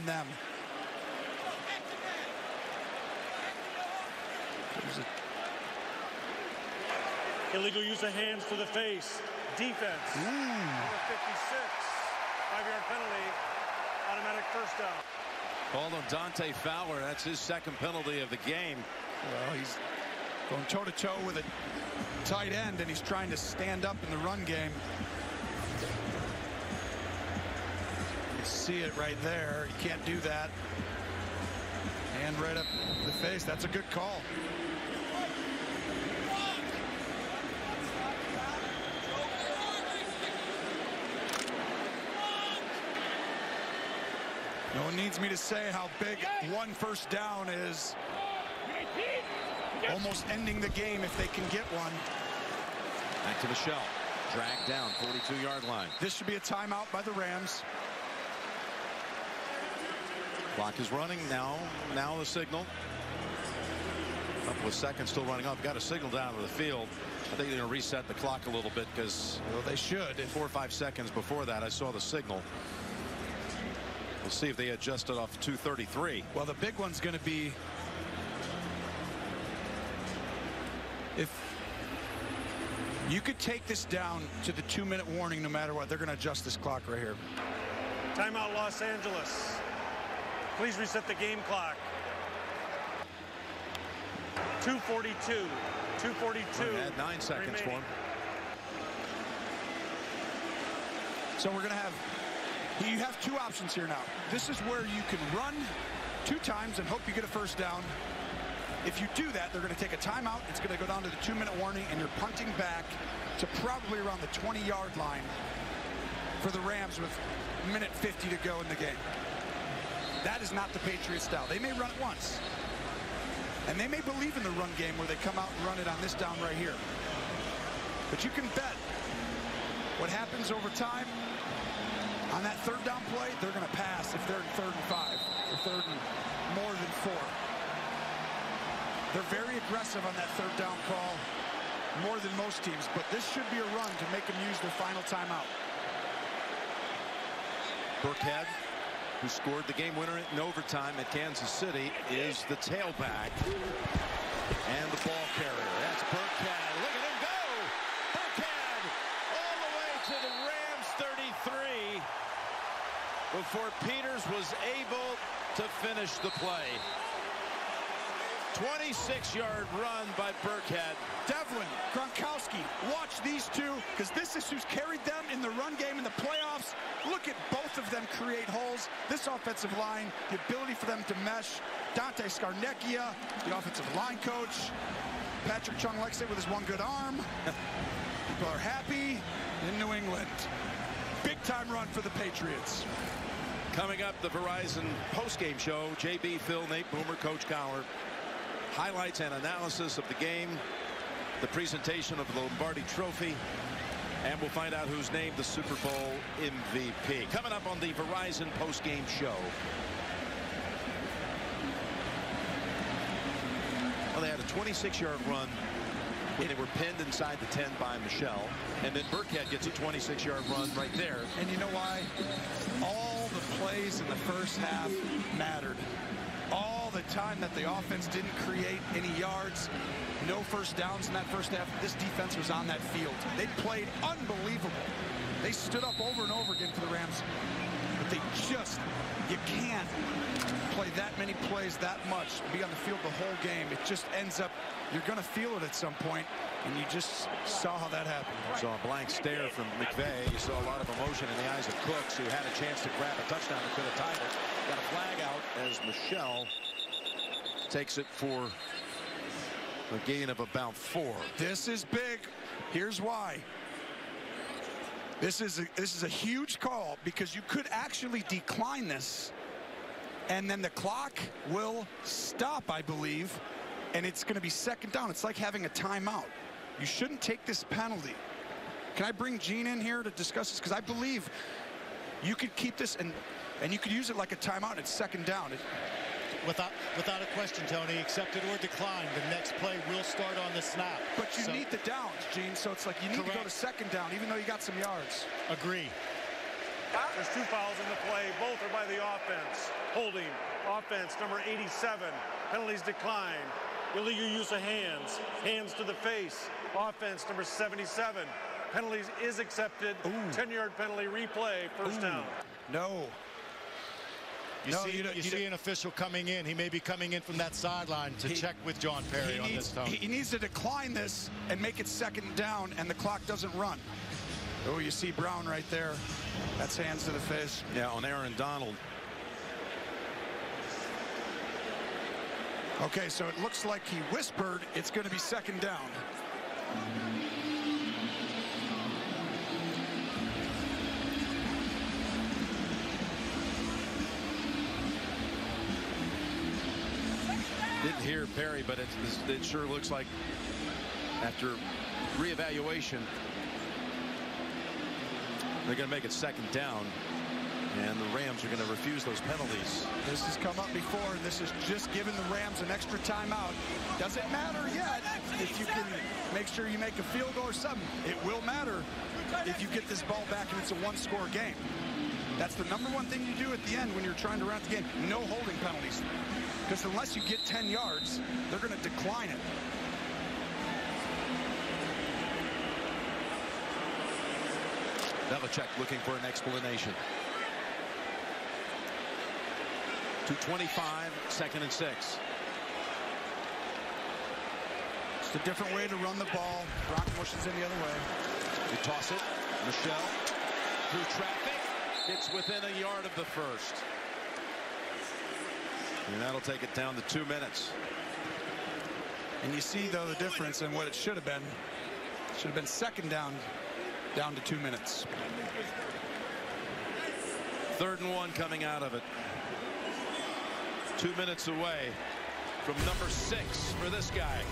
them. Illegal use of hands to the face. Defense. Number 56. 5-yard penalty. Automatic first down. Called on Dante Fowler. That's his second penalty of the game. Well, he's going toe-to-toe with a tight end, and he's trying to stand up in the run game. You see it right there. You can't do that. Hand right up the face. That's a good call. No one needs me to say how big one first down is. Almost ending the game if they can get one. Back to Michelle. Dragged down, 42-yard line. This should be a timeout by the Rams. Clock is running now. Now the signal. Couple of seconds still running up. Got a signal down to the field. I think they're going to reset the clock a little bit because well, they should. 4 or 5 seconds before that, I saw the signal. We'll see if they adjust it off 2:33. Well, the big one's going to be if you could take this down to the 2-minute warning no matter what. They're going to adjust this clock right here. Timeout Los Angeles. Please reset the game clock. 2:42. 2:42. Add 9 seconds for him. So we're going to have, you have two options here now. This is where you can run 2 times and hope you get a first down. If you do that, they're going to take a timeout. It's going to go down to the 2-minute warning, and you're punting back to probably around the 20-yard line for the Rams with 1:50 to go in the game. That is not the Patriots style. They may run it once, and they may believe in the run game where they come out and run it on this down right here. But you can bet what happens over time. On that 3rd down play, they're going to pass if they're in 3rd and 5 or 3rd and more than 4. They're very aggressive on that 3rd down call, more than most teams, but this should be a run to make them use their final timeout. Burkhead, who scored the game winner in overtime at Kansas City, is the tailback and the ball carrier. That's Burkhead. Look at him go! Burkhead all the way to the Rams 33 before Peters was able to finish the play. 26-yard run by Burkhead. Devlin, Gronkowski, watch these two, because this is who's carried them in the run game in the playoffs. Look at both of them create holes. This offensive line, the ability for them to mesh. Dante Scarnecchia, the offensive line coach. Patrick Chung likes it with his one good arm. People are happy in New England. Big-time run for the Patriots. Coming up, the Verizon postgame show. JB, Phil, Nate Boomer, Coach Cowher. Highlights and analysis of the game, the presentation of the Lombardi Trophy, and we'll find out who's named the Super Bowl MVP. Coming up on the Verizon postgame show. Well, they had a 26-yard run when they were pinned inside the 10 by Michelle, and then Burkhead gets a 26-yard run right there. And you know why? All the plays in the first half mattered. All the time that the offense didn't create any yards, no first downs in that first half, this defense was on that field. They played unbelievable. They stood up over and over again for the Rams, but they just, you can't play that many plays that much, be on the field the whole game. It just ends up, you're going to feel it at some point, and you just saw how that happened. Saw a blank stare from McVay. You saw a lot of emotion in the eyes of Cooks, who had a chance to grab a touchdown and could have tied it. Got a flag out as Michelle takes it for a gain of about 4. This is big. Here's why. This is a huge call, because you could actually decline this, and then the clock will stop, I believe, and it's going to be 2nd down. It's like having a timeout. You shouldn't take this penalty. Can I bring Gene in here to discuss this? Because I believe you could keep this and you could use it like a timeout. It's 2nd down. Without a question, Tony, accepted or declined, the next play will start on the snap. But you need the downs, Gene, so it's like you need to go to 2nd down, even though you got some yards. Agree. There's 2 fouls in the play. Both are by the offense. Holding. Offense, number 87. Penalties decline. Illegal use of hands. Hands to the face. Offense, number 77. Penalties is accepted. 10-yard penalty replay. First down. No. You see an official coming in. He may be coming in from that sideline to check with John Perry on this, Tony. He needs to decline this and make it second down, and the clock doesn't run. Oh, you see Brown right there. That's hands to the face. Yeah, on Aaron Donald. Okay, so it looks like he whispered it's going to be second down. Didn't hear Perry, but it sure looks like after reevaluation, they're going to make it second down, and the Rams are going to refuse those penalties. This has come up before, and this is just giving the Rams an extra timeout. Doesn't matter yet if you can make sure you make a field goal or something. It will matter if you get this ball back and it's a one-score game. That's the number one thing you do at the end when you're trying to round the game. No holding penalties. Because unless you get 10 yards, they're going to decline it. Belichick looking for an explanation. 2:25, 2nd and 6. It's a different way to run the ball. Brock pushes in the other way. They toss it. Michelle through traffic. Gets within a yard of the first. And that'll take it down to 2 minutes. And you see, though, the difference in what it should have been. It should have been second down to 2 minutes. 3rd and 1 coming out of it. 2 minutes away from number 6 for this guy.